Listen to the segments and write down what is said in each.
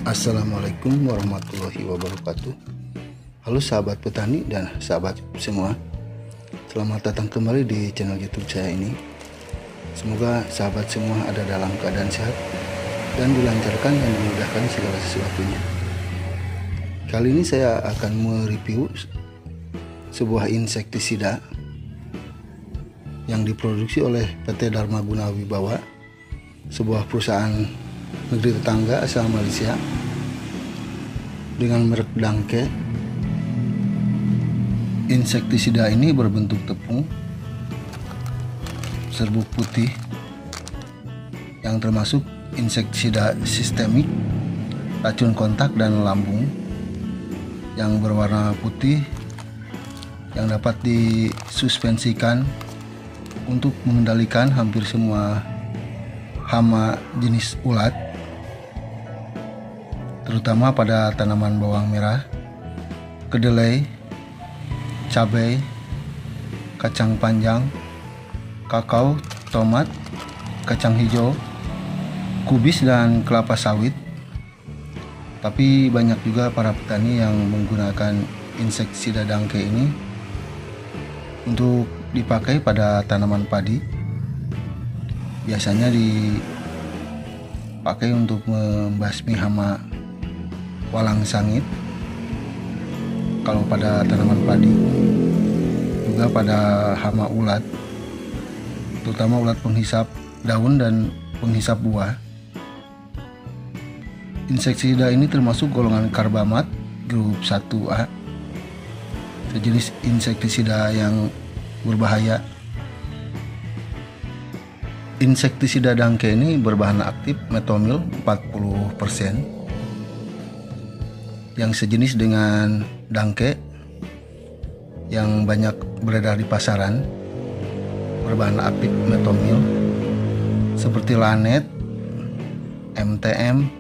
Assalamualaikum warahmatullahi wabarakatuh. Halo sahabat petani dan sahabat semua, selamat datang kembali di channel YouTube saya ini. Semoga sahabat semua ada dalam keadaan sehat dan dilancarkan dan dimudahkan segala sesuatunya. Kali ini saya akan mereview sebuah insektisida yang diproduksi oleh PT Dharma Guna Wibawa, sebuah perusahaan negeri tetangga asal Malaysia dengan merek Danke. Insektisida ini berbentuk tepung serbuk putih yang termasuk insektisida sistemik, racun kontak dan lambung, yang berwarna putih yang dapat disuspensikan untuk mengendalikan hampir semua hama jenis ulat, terutama pada tanaman bawang merah, kedelai, cabai, kacang panjang, kakao, tomat, kacang hijau, kubis, dan kelapa sawit. Tapi banyak juga para petani yang menggunakan insektisida Danke ini untuk dipakai pada tanaman padi. Biasanya dipakai untuk membasmi hama walang sangit kalau pada tanaman padi, juga pada hama ulat, terutama ulat penghisap daun dan penghisap buah. Insektisida ini termasuk golongan karbamat grup 1A, sejenis insektisida yang berbahaya. Insektisida Danke ini berbahan aktif metomil 40%, yang sejenis dengan Danke yang banyak beredar di pasaran, berbahan aktif metomil seperti Lanet, MTM,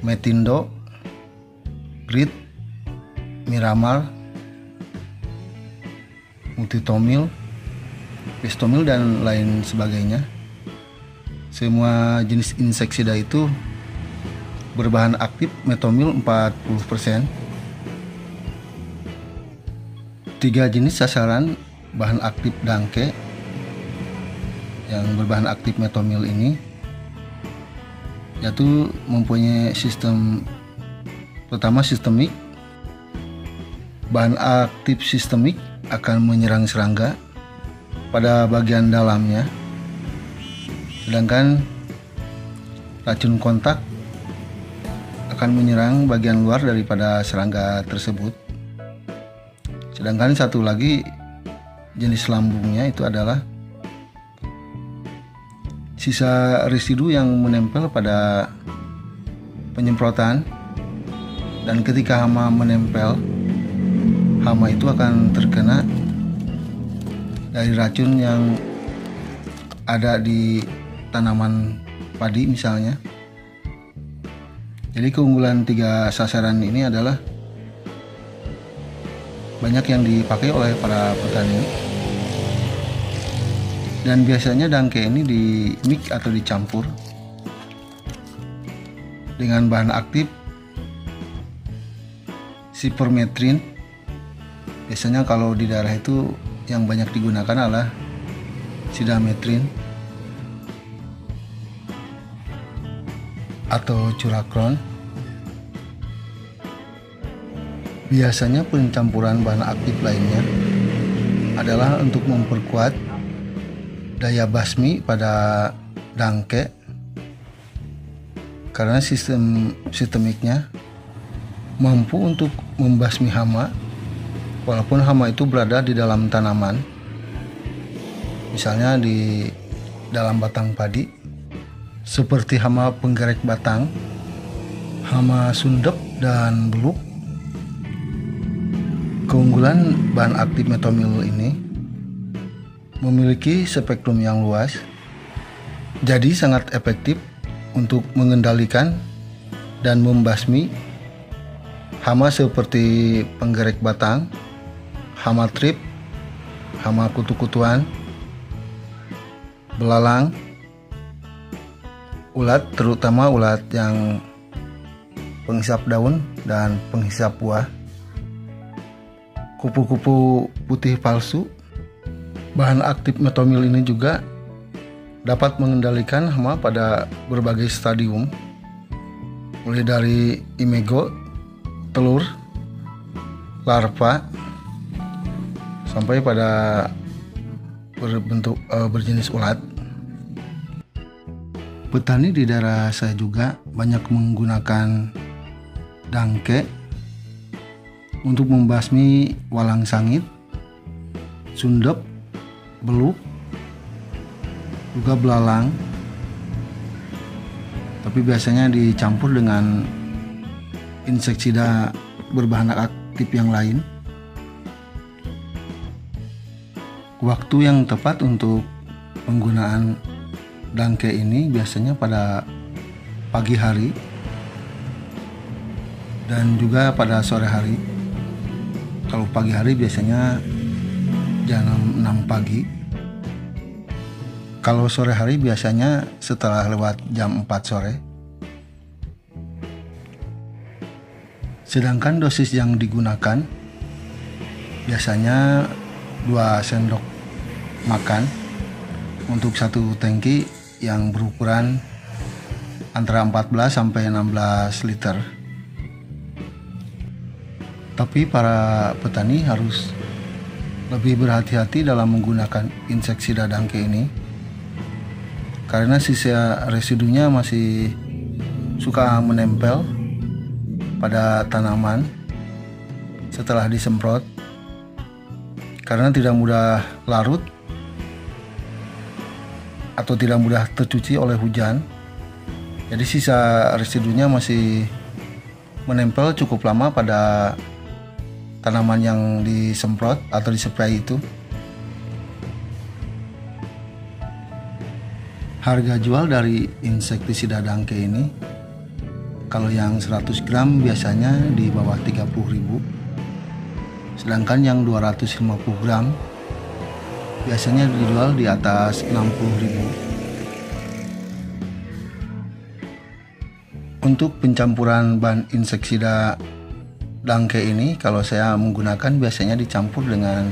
Metindo, Grit, Miramal, Multitomil, Pistomil, dan lain sebagainya. Semua jenis insektisida itu berbahan aktif metomil 40%. 3 jenis sasaran bahan aktif Danke yang berbahan aktif metomil ini, yaitu mempunyai sistem pertama sistemik. Bahan aktif sistemik akan menyerang serangga pada bagian dalamnya, sedangkan racun kontak akan menyerang bagian luar daripada serangga tersebut. Sedangkan satu lagi jenis lambungnya itu adalah sisa residu yang menempel pada penyemprotan, dan ketika hama menempel, hama itu akan terkena dari racun yang ada di tanaman padi misalnya. Jadi keunggulan 3 sasaran ini adalah banyak yang dipakai oleh para petani, dan biasanya Danke ini di mix atau dicampur dengan bahan aktif sipermetrin. Biasanya kalau di daerah itu yang banyak digunakan adalah sidametrin atau curakron. Biasanya pencampuran bahan aktif lainnya adalah untuk memperkuat daya basmi pada Danke, karena sistemiknya mampu untuk membasmi hama walaupun hama itu berada di dalam tanaman, misalnya di dalam batang padi, seperti hama penggerek batang, hama sundep, dan beluk. Keunggulan bahan aktif metomil ini memiliki spektrum yang luas, jadi sangat efektif untuk mengendalikan dan membasmi hama seperti penggerek batang, hama trip, hama kutu-kutuan, belalang, ulat, terutama ulat yang penghisap daun dan penghisap buah. Kupu-kupu putih palsu. Bahan aktif metomil ini juga dapat mengendalikan hama pada berbagai stadium, mulai dari imago, telur, larva, sampai pada berjenis ulat. Petani di daerah saya juga banyak menggunakan dangke untuk membasmi walang sangit, sundep, beluk, juga belalang, tapi biasanya dicampur dengan inseksida berbahan aktif yang lain. Waktu yang tepat untuk penggunaan dangke ini biasanya pada pagi hari dan juga pada sore hari. Kalau pagi hari biasanya jam 6 pagi. Kalau sore hari biasanya setelah lewat jam 4 sore. Sedangkan dosis yang digunakan biasanya 2 sendok makan untuk satu tangki yang berukuran antara 14 sampai 16 liter. Tapi para petani harus lebih berhati-hati dalam menggunakan inseksida dangke ini, karena sisa residunya masih suka menempel pada tanaman setelah disemprot, karena tidak mudah larut atau tidak mudah tercuci oleh hujan. Jadi sisa residunya masih menempel cukup lama pada tanaman yang disemprot atau dispray itu. Harga jual dari insektisida dangke ini, kalau yang 100 gram biasanya di bawah 30.000, sedangkan yang 250 gram biasanya dijual di atas 60.000. Untuk pencampuran bahan inseksida dangke ini, kalau saya menggunakan biasanya dicampur dengan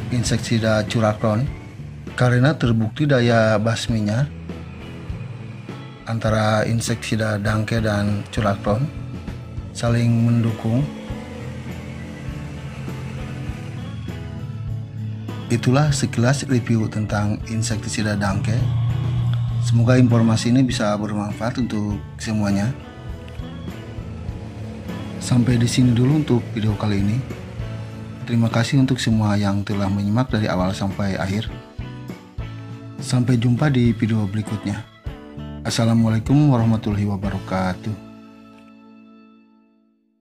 inseksida curacron, karena terbukti daya basminya antara inseksida dangke dan curacron saling mendukung. Itulah sekilas review tentang insektisida dangke. Semoga informasi ini bisa bermanfaat untuk semuanya. Sampai di sini dulu untuk video kali ini. Terima kasih untuk semua yang telah menyimak dari awal sampai akhir. Sampai jumpa di video berikutnya. Assalamualaikum warahmatullahi wabarakatuh.